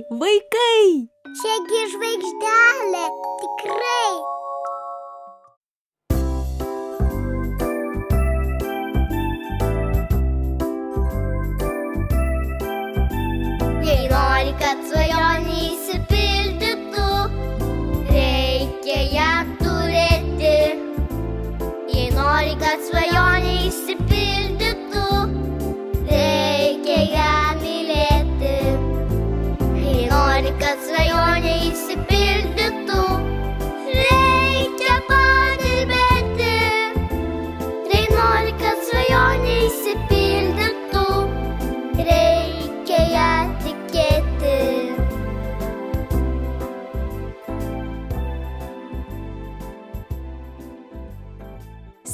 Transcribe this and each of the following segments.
vaikai! Čiagi žvaigždelė, tikrai. Jei nori, kad svajonė išsipildytų, reikia ją turėti. Jei nori, kad svajonė išsipildytų, reikia ją mylėti. Jei nori, kad svajonė išsipildytų, reikia padirbėti. Jei nori, kad svajonė išsipildytų, reikia ją tikėti.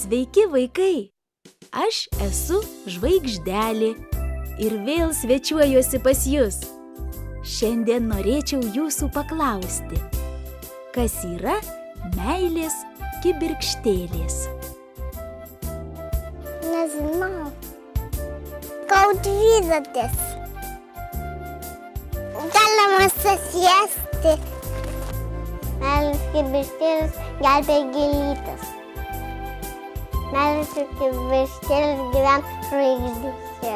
Sveiki, vaikai! Aš esu Žvaigždelė ir vėl svečiuojuosi pas jus. Šiandien norėčiau jūsų paklausti, kas yra meilės kibirkštėlės? Nežinau. Kaudvydatės. Galima susėsti. Meilės kibirkštėlės gelbėja gėlytes. Meilės kibirkštėlės gyvena žvaigždėse.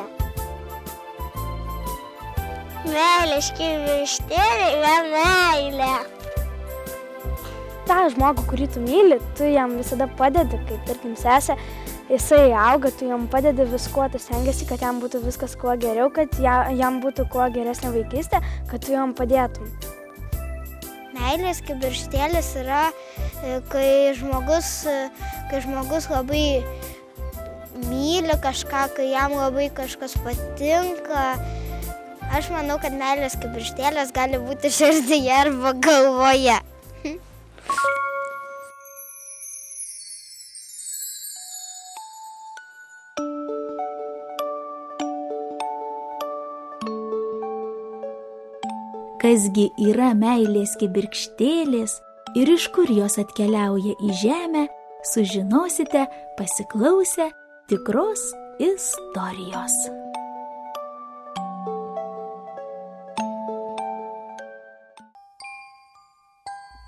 Meilės kibirkštėlė yra meilė. tą žmogų, kurį tu myli, tu jam visada padedi, kaip tarkim sesė, jisai auga, tu jam padedi viskuo, tu stengiasi, kad jam būtų viskas kuo geriau, kad jam būtų kuo geresnė vaikystė, kad tu jam padėtum. Meilės kibirkštėlės yra, kai žmogus labai myli kažką, kai jam labai kažkas patinka. Aš manau, kad meilės kibirkštėlės gali būti širdyje arba galvoje. Kasgi yra meilės kibirkštėlės ir iš kur jos atkeliauja į žemę, sužinosite pasiklausę tikros istorijos.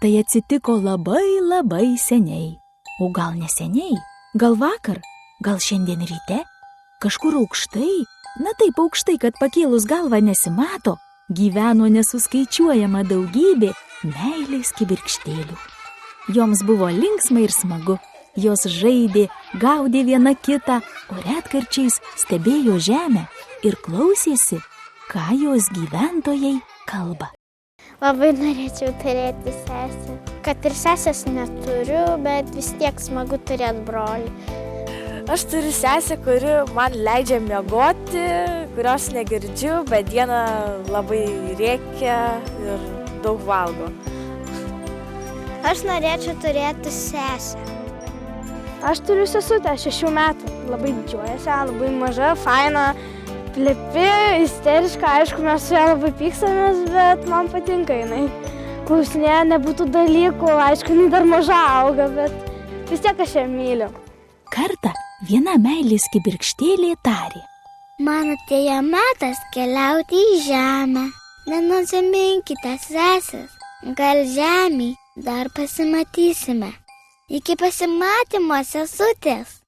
Tai atsitiko labai seniai. O gal neseniai, gal vakar, gal šiandien ryte, kažkur aukštai, na taip aukštai, kad pakėlus galvą nesimato, gyveno nesuskaičiuojama daugybė meilės kibirkštėlių. Joms buvo linksma ir smagu. Jos žaidė, gaudė viena kitą, o retkarčiais stebėjo žemę ir klausėsi, ką jos gyventojai kalba. Labai norėčiau turėti sesę. Kad ir sesės neturiu, bet vis tiek smagu turėti brolį. Aš turiu sesę, kuri man leidžia miegoti, kurios negirdžiu, bet dieną labai rėkia ir daug valgo. Aš norėčiau turėti sesę. Aš turiu sesutę 6 metų. Labai didžiuojasi, labai maža, faina, plepi, isteriška. Aišku, mes su ją labai pykstamės, bet man patinka jinai. Klausinėja, nebūtų dalykų, aišku, jinai dar maža auga, bet vis tiek aš ją myliu. Kartą viena meilės kibirkštėlė tarė: Man atėjo metas keliauti į žemę. Nenusiminkite, sesės, gal žemėj dar pasimatysime. Iki pasimatymo, sesutės.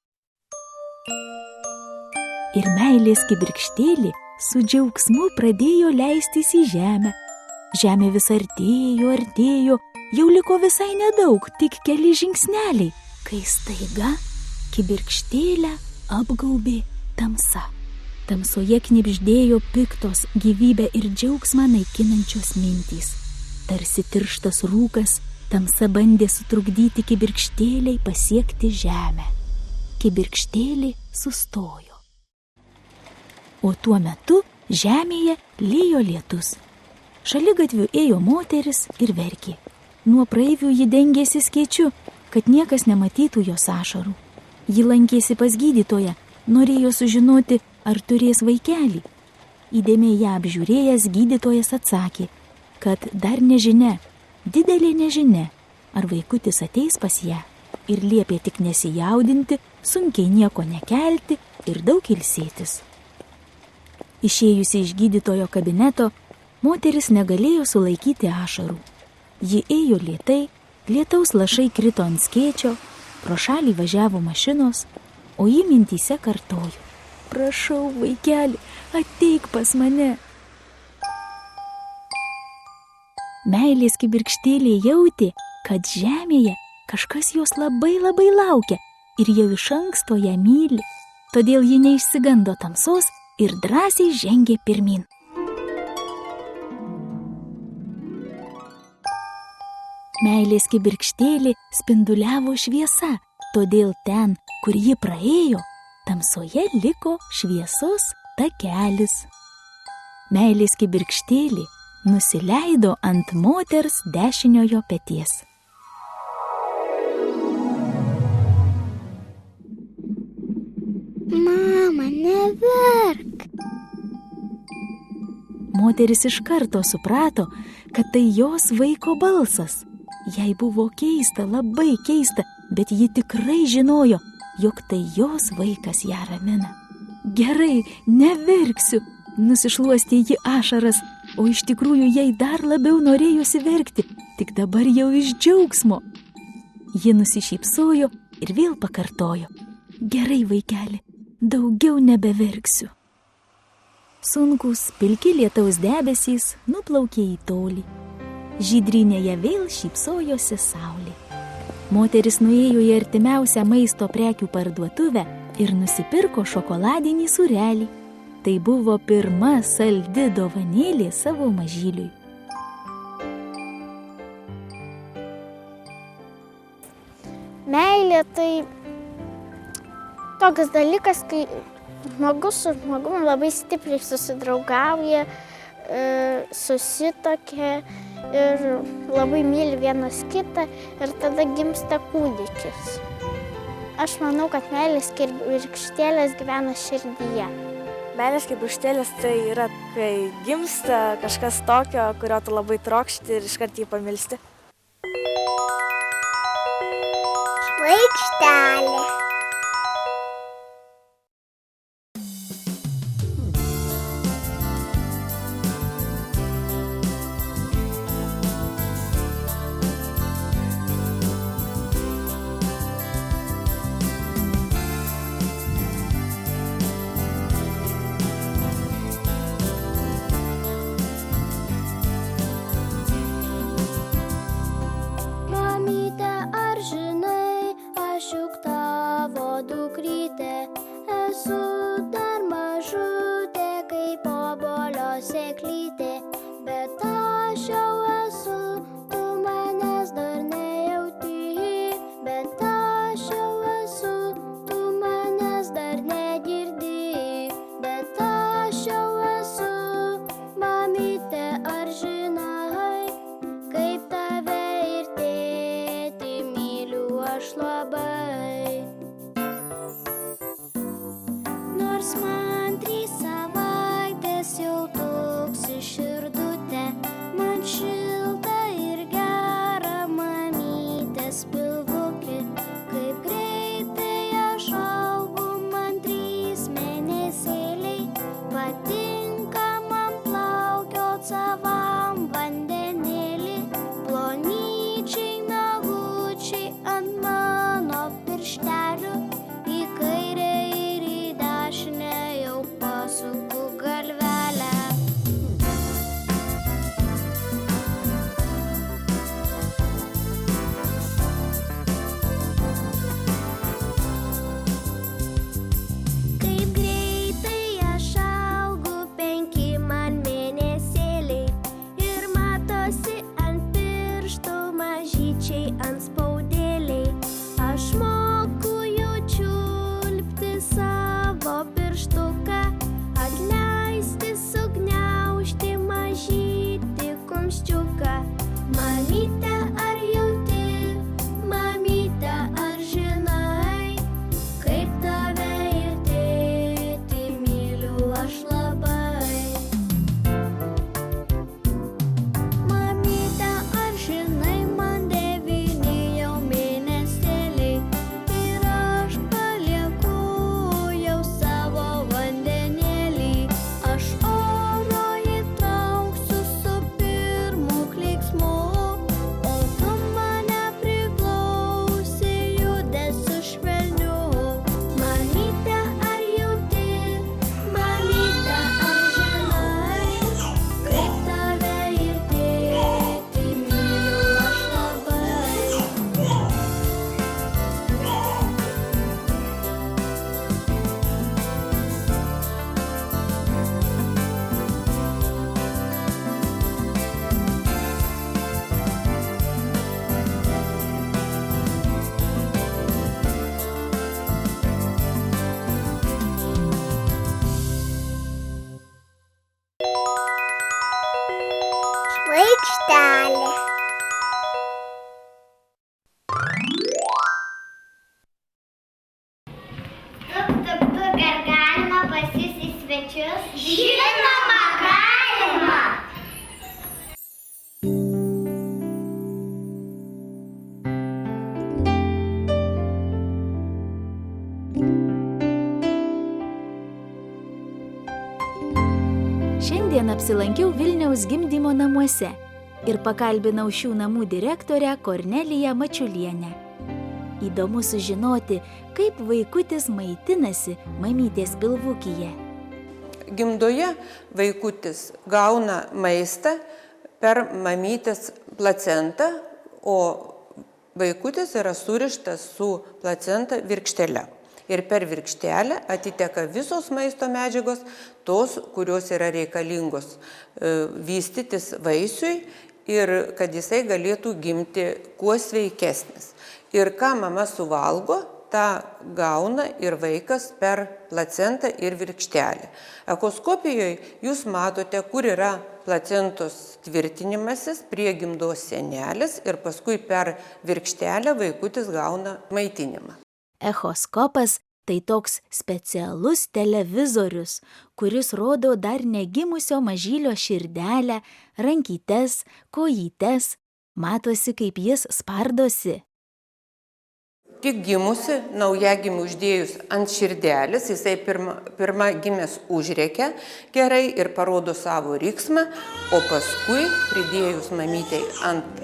Ir meilės kibirkštėlė su džiaugsmu pradėjo leistis į žemę. Žemė vis artėjo, jau liko visai nedaug, tik keli žingsneliai, kai staiga kibirkštėlę apgaubė tamsa. Tamsoje knibždėjo piktos, gyvybę ir džiaugsmą naikinančios mintys. Tarsi tirštas rūkas, tamsa bandė sutrukdyti kibirkštėlei pasiekti žemę. Kibirkštėlė sustojo. O tuo metu žemėje lijo lietus. Šaligatviu ėjo moteris ir verkė. Nuo praeivių ji dengėsi skėčiu, kad niekas nematytų jos ašarų. Ji lankėsi pas gydytoją, norėjo sužinoti, ar turės vaikelį. Įdėmiai ją apžiūrėjęs gydytojas atsakė, kad dar nežinia, didelė nežinia, ar vaikutis ateis pas ją, ir liepė tik nesijaudinti, sunkiai nieko nekelti ir daug ilsėtis. Išėjusi iš gydytojo kabineto, Moteris negalėjo sulaikyti ašarų. Ji ėjo lėtai, lietaus lašai krito ant skėčio, pro šalį važiavo mašinos, o ji mintyse kartojo: prašau, vaikeli, ateik pas mane. Meilės kibirkštėlė jautė, kad žemėje kažkas jos labai laukia ir jau iš anksto ją myli. Todėl ji neišsigando tamsos ir drąsiai žengė pirmyn. Meilės kibirkštėlė spinduliavo šviesa, todėl ten, kur ji praėjo, tamsoje liko šviesos takelis. Meilės kibirkštėlė nusileido ant moters dešiniojo peties. Mama, neverk. Moteris iš karto suprato, kad tai jos vaiko balsas. Jai buvo keista, labai keista, bet ji tikrai žinojo, jog tai jos vaikas ją ramina. Gerai, neverksiu, nusišluostė ji ašaras, o iš tikrųjų jai dar labiau norėjosi verkti, tik dabar jau iš džiaugsmo. Ji nusišypsojo ir vėl pakartojo: gerai, vaikeli, daugiau nebeverksiu. Sunkūs pilki lietaus debesys nuplaukė į tolį. Žydrynėje vėl šypsojosi saulė. Moteris nuėjo į artimiausią maisto prekių parduotuvę ir nusipirko šokoladinį sūrelį. Tai buvo pirma saldi dovanėlė savo mažyliui. Meilė tai toks dalykas, kai žmogus su žmogumi labai stipriai susidraugauja, susitokia ir labai myli vienas kitą ir tada gimsta kūdikis. Aš manau, kad meilės kibirkštėlės gyvena širdyje. Meilės kibirkštėlės tai yra, kai gimsta kažkas tokio, kurio tu labai trokšti ir iškart jį pamilsti. Žvaigždelė. Žvaigždelė. Ar galima pas jus į svečius? Žinoma, galima. Šiandien apsilankiau Vilniaus gimdymo namuose ir pakalbinau šių namų direktorę Korneliją Mačiulienę. Įdomu sužinoti, kaip vaikutis maitinasi mamytės pilvukyje. Gimdoje vaikutis gauna maistą per mamytės placentą, o vaikutis yra surištas su placenta virkštele. Ir per virkštelę atiteka visos maisto medžiagos, tos, kurios yra reikalingos vystytis vaisiui ir kad jisai galėtų gimti kuo sveikesnis. Ir ką mama suvalgo, tą gauna ir vaikas per placentą ir virkštelę. Echoskopijoje jūs matote, kur yra placentos tvirtinimasis prie gimdos sienelės ir paskui per virkštelę vaikutis gauna maitinimą. Echoskopas tai toks specialus televizorius, kuris rodo dar negimusio mažylio širdelę, rankytes, kojytes. Matosi, kaip jis spardosi. Tik gimusi, naujagimį uždėjus ant širdelės, jisai pirma gimęs užrėkia gerai ir parodo savo riksmą, o paskui pridėjus mamytei ant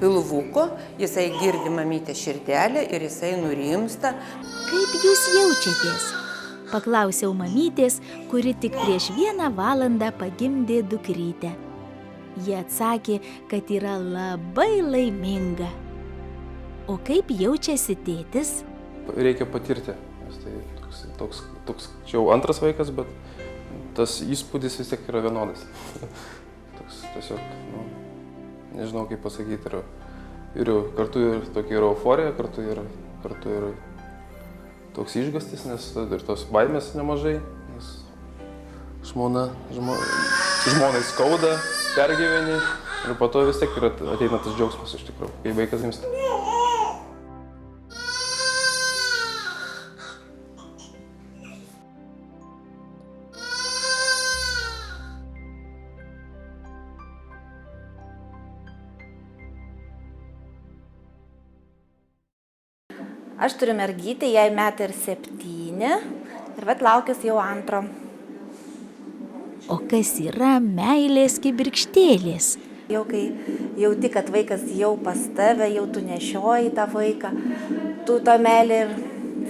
pilvuko, jisai girdi mamytę širdelę ir jisai nurimsta. Kaip jūs jaučiatės? Paklausiau mamytės, kuri tik prieš 1 valandą pagimdė dukrytę. Ji atsakė, kad yra labai laiminga. O kaip jaučiasi tėtis? Reikia patirti, nes tai toks čia jau antras vaikas, bet tas įspūdis vis tiek yra vienodas. Toks tiesiog, nežinau kaip pasakyti, ir kartu ir tokia yra euforija, kartu ir toks išgastis, nes ir tos baimės nemažai, nes žmonai skauda, pergyveni ir po to vis tiek ateina tas džiaugsmas iš tikrųjų, kai vaikas gimsta. Aš turiu mergytę, jai 1,7 ir vat laukiuos jau antro. O kas yra meilės kibirkštėlės? Jau kai jauti, kad vaikas jau pas tave, jau tu nešioji tą vaiką, tu tą meilę ir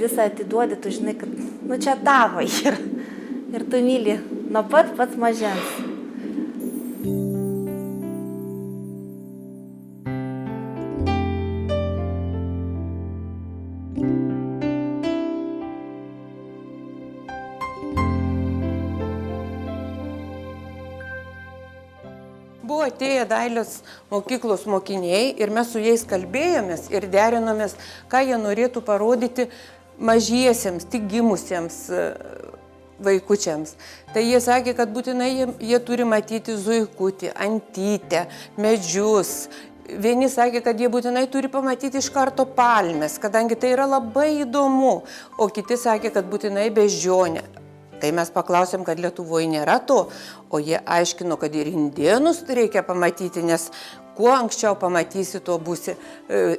visą atiduodi, tu žinai, kad čia tavo yra. Ir tu myli nuo pats mažens. Buvo atėję dailės mokyklos mokiniai ir mes su jais kalbėjomės ir derinomės, ką jie norėtų parodyti mažiesiems, tik gimusiems vaikučiams. Tai jie sakė, kad būtinai jie turi matyti zuikutį, antytę, medžius. Vieni sakė, kad jie būtinai turi pamatyti iš karto palmes, kadangi tai yra labai įdomu, o kiti sakė, kad būtinai beždžionę. Tai mes paklausėm, kad Lietuvoje nėra to, o jie aiškino, kad ir indėnus reikia pamatyti, nes kuo anksčiau pamatysi, tuo būsi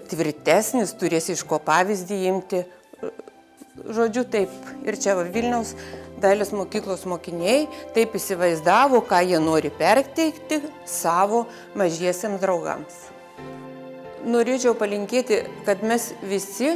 tvirtesnis, turėsi iš ko pavyzdį imti. Žodžiu, taip. Ir čia Vilniaus dailės mokyklos mokiniai taip įsivaizdavo, ką jie nori perteikti savo mažiesiems draugams. Norėčiau palinkėti, kad mes visi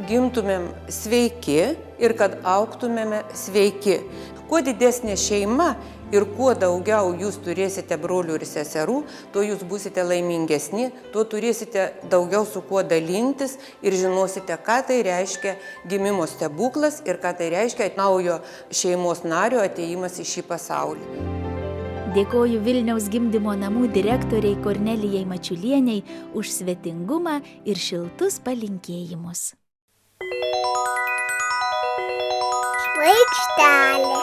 gimtumėm sveiki ir kad augtumėme sveiki. Kuo didesnė šeima ir kuo daugiau jūs turėsite brolių ir seserų, tuo jūs būsite laimingesni, tuo turėsite daugiau su kuo dalintis ir žinosite, ką tai reiškia gimimo stebuklas ir ką tai reiškia naujo šeimos nario atėjimas į šį pasaulį. Dėkoju Vilniaus gimdymo namų direktoriai Kornelijai Mačiulieniai už svetingumą ir šiltus palinkėjimus. Žvaigždelė.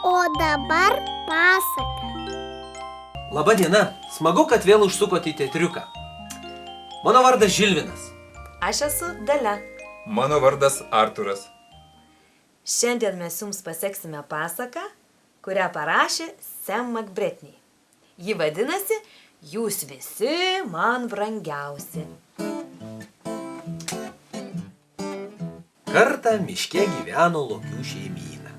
O dabar pasaka. Labadiena, smagu, kad vėl užsukote į teatriuką. Mano vardas Žilvinas. Aš esu Dalia. Mano vardas Arturas. Šiandien mes jums paseksime pasaką, kurią parašė Sam McBratney. Ji vadinasi Jūs visi man brangiausi. Kartą miške gyveno lokių šeimyna.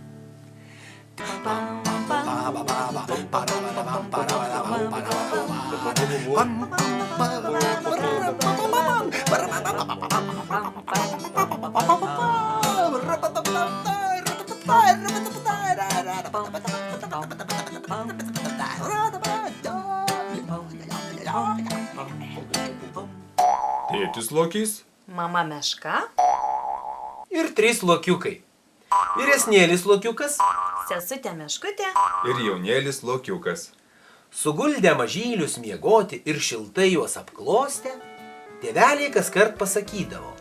Tėtis lokys Mama meška, Ir 3 lokiukai. Vyresnėlis lokiukas sesutė meškutė, ir jaunėlis lokiukas. suguldę mažylius miegoti ir šiltai juos apklostę, tėveliai kaskart pasakydavo: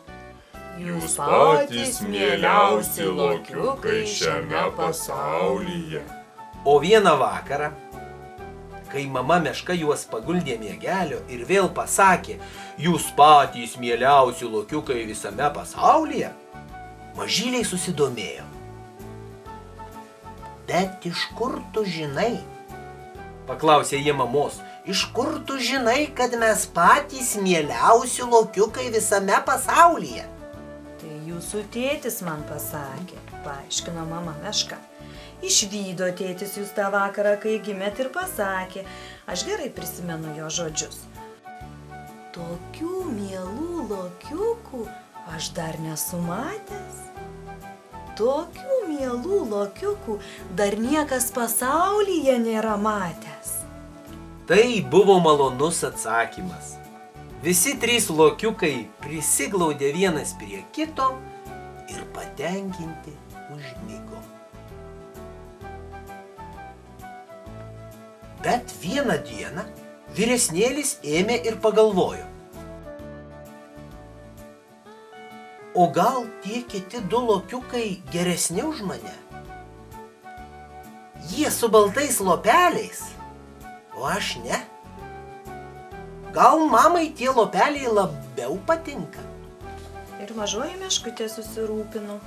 Jūs Patys mieliausi lokiukai šiame pasaulyje. O vieną vakarą, kai mama meška juos paguldė miegelio ir vėl pasakė: Jūs patys mieliausi lokiukai visame pasaulyje, mažyliai susidomėjo. Bet iš kur tu žinai? Paklausė jie mamos. Iš kur tu žinai, kad mes patys mieliausi lokiukai visame pasaulyje? Tai jūsų tėtis man pasakė, paaiškino mama meška. Išvydo tėtis jūs tą vakarą, kai gimėt ir pasakė. Aš gerai prisimenu jo žodžius. Tokių mielų lokiukų aš dar nesu matęs. Tokių mielų lokiukų dar niekas pasaulyje nėra matęs. Tai buvo malonus atsakymas. Visi 3 lokiukai prisiglaudė vienas prie kito ir patenkinti užmigo. Bet vieną dieną vyresnėlis ėmė ir pagalvojo: O gal tie kiti 2 lokiukai geresni už mane? Jie su baltais lopeliais, o aš ne. Gal mamai tie lopeliai labiau patinka? Ir mažoji meškutė susirūpino.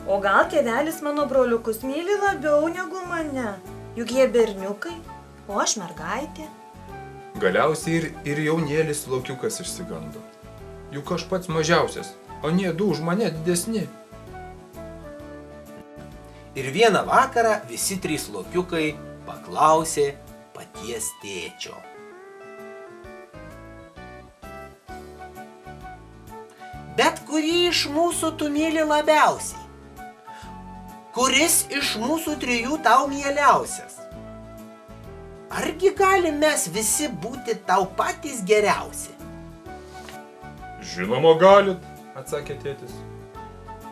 O gal tėvelis mano broliukus myli labiau negu mane? Juk jie berniukai, o aš mergaitė. Galiausiai ir jaunėlis lokiukas išsigando. Juk aš pats mažiausias, o nie 2 už mane didesni. Ir vieną vakarą visi 3 lokiukai paklausė paties tėčio: Bet kurį iš mūsų tu myli labiausiai? Kuris iš mūsų 3 tau mieliausias? Argi galim mes visi būti tau patys geriausi? Žinoma galit, atsakė tėtis.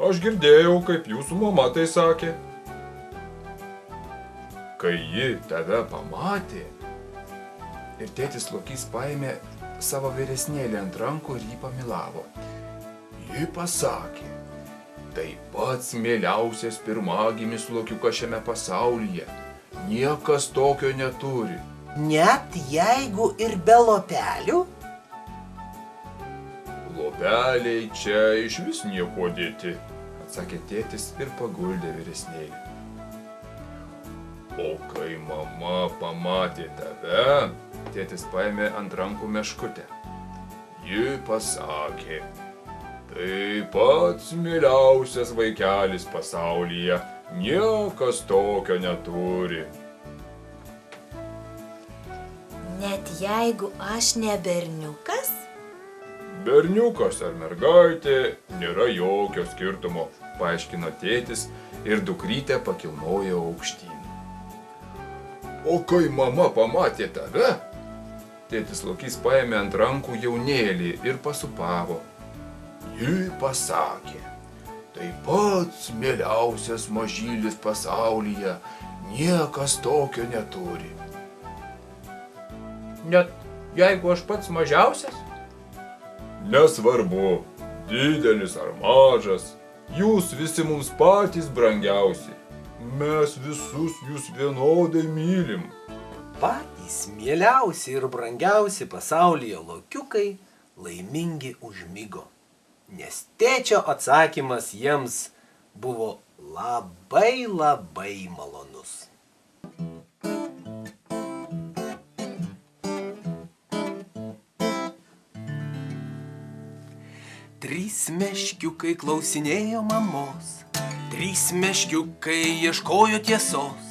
Aš girdėjau, kaip jūsų mama tai sakė. Kai ji tave pamatė, ir tėtis lokys paėmė savo vyresnėlį ant rankų ir jį pamilavo. Ji pasakė: Tai pats mieliausias pirmagimis lokiukas šiame pasaulyje. Niekas tokio neturi. Net jeigu ir be lopelių? Lopeliai čia išvis nieko dėti, atsakė tėtis ir paguldė vyresnėlį. O kai mama pamatė tave, tėtis paėmė ant rankų meškutę. Ji pasakė: Tai pats mieliausias vaikelis pasaulyje, niekas tokio neturi. Net jeigu aš ne berniukas? Berniukas ar mergaitė, nėra jokio skirtumo, paaiškino tėtis ir dukrytę pakilnojo aukštyn. O kai mama pamatė tave, tėtis lokys paėmė ant rankų jaunėlį ir pasupavo. Ji pasakė: Tai pats mieliausias mažylis pasaulyje, niekas tokio neturi. Net jeigu aš pats mažiausias? Nesvarbu, didelis ar mažas, jūs visi mums patys brangiausi. Mes visus jūs vienodai mylim. Patys mieliausi ir brangiausi pasaulyje lokiukai laimingi užmigo, nes tėčio atsakymas jiems buvo labai malonus. Trys meškiukai klausinėjo mamos, trys meškiukai ieškojo tiesos.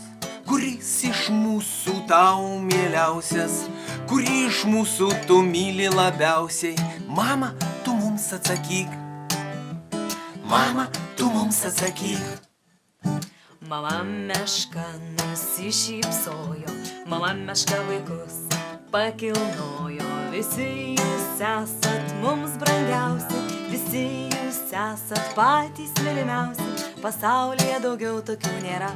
Kuris iš mūsų tau mieliausias, kurį iš mūsų tu myli labiausiai? Mama, tu mums atsakyk. Mama, tu mums atsakyk. Mama meška nusišypsojo, mama meška vaikus pakilnojo. Visi jūs esat mums brangiausi, visi jūs esat patys mylimiausi. Pasaulyje daugiau tokių nėra.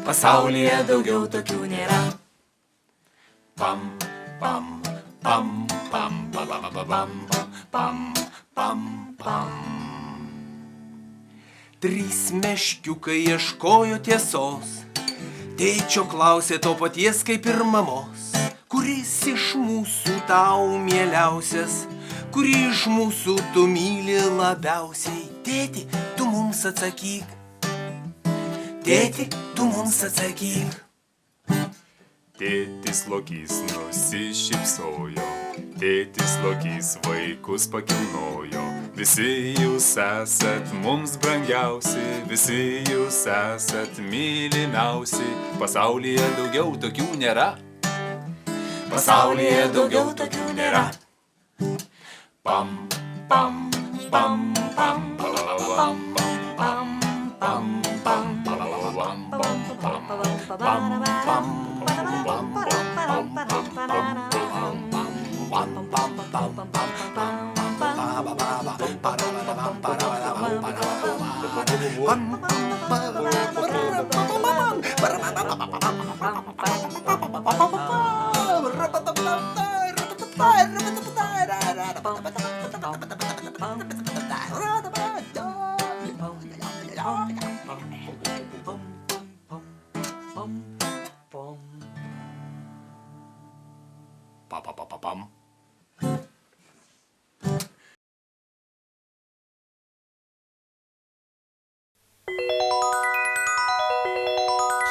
Pasaulyje daugiau tokių nėra. Pam, pam, pam, pam, pam, pam, pam, pam, pam. Trys meškiukai ieškojo tiesos. Tėčio klausė to paties kaip ir mamos. Kuris iš mūsų tau mieliausias, kurį iš mūsų tu myli labiausiai? Tėti, tu mums atsakyk. Tėti, tu mums atsakyk. Tėtis lokys nusišypsojo, tėtis lokys vaikus pakilnojo. Visi jūs esat mums brangiausi, visi jūs esat mylimiausi. Pasaulyje daugiau tokių nėra. Pasaulyje daugiau tokių nėra. Pam, pam, pam, pam, pam, pam, pam, pam,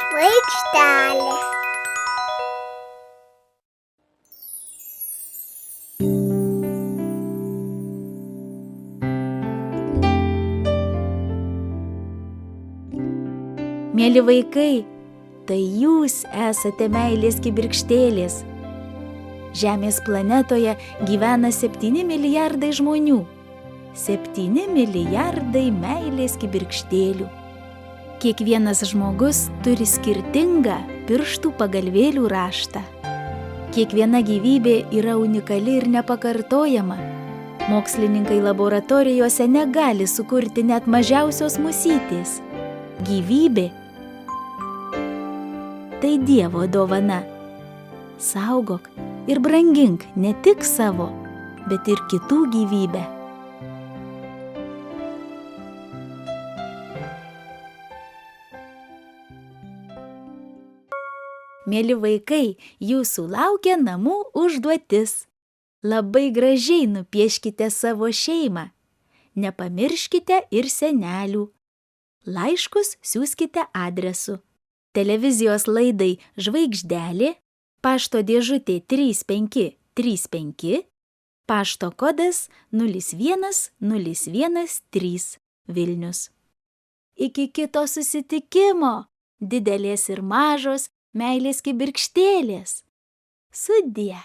Žvaigždelė. Mėly vaikai, tai jūs esate meilės kibirkštėlės. Žemės planetoje gyvena 7 milijardai žmonių. 7 milijardai meilės kibirkštėlių. Kiekvienas žmogus turi skirtingą pirštų pagalvėlių raštą. Kiekviena gyvybė yra unikali ir nepakartojama. Mokslininkai laboratorijose negali sukurti net mažiausios musytės. Gyvybė tai Dievo dovana. Saugok ir brangink ne tik savo, bet ir kitų gyvybę. Mėly vaikai, jūsų laukia namų užduotis. Labai gražiai nupieškite savo šeimą. Nepamirškite ir senelių. Laiškus siųskite adresu: televizijos laidai Žvaigždelė, pašto dėžutė 3535, pašto kodas 01013 Vilnius. Iki kito susitikimo, didelės ir mažos meilės kibirkštėlės. Sudie.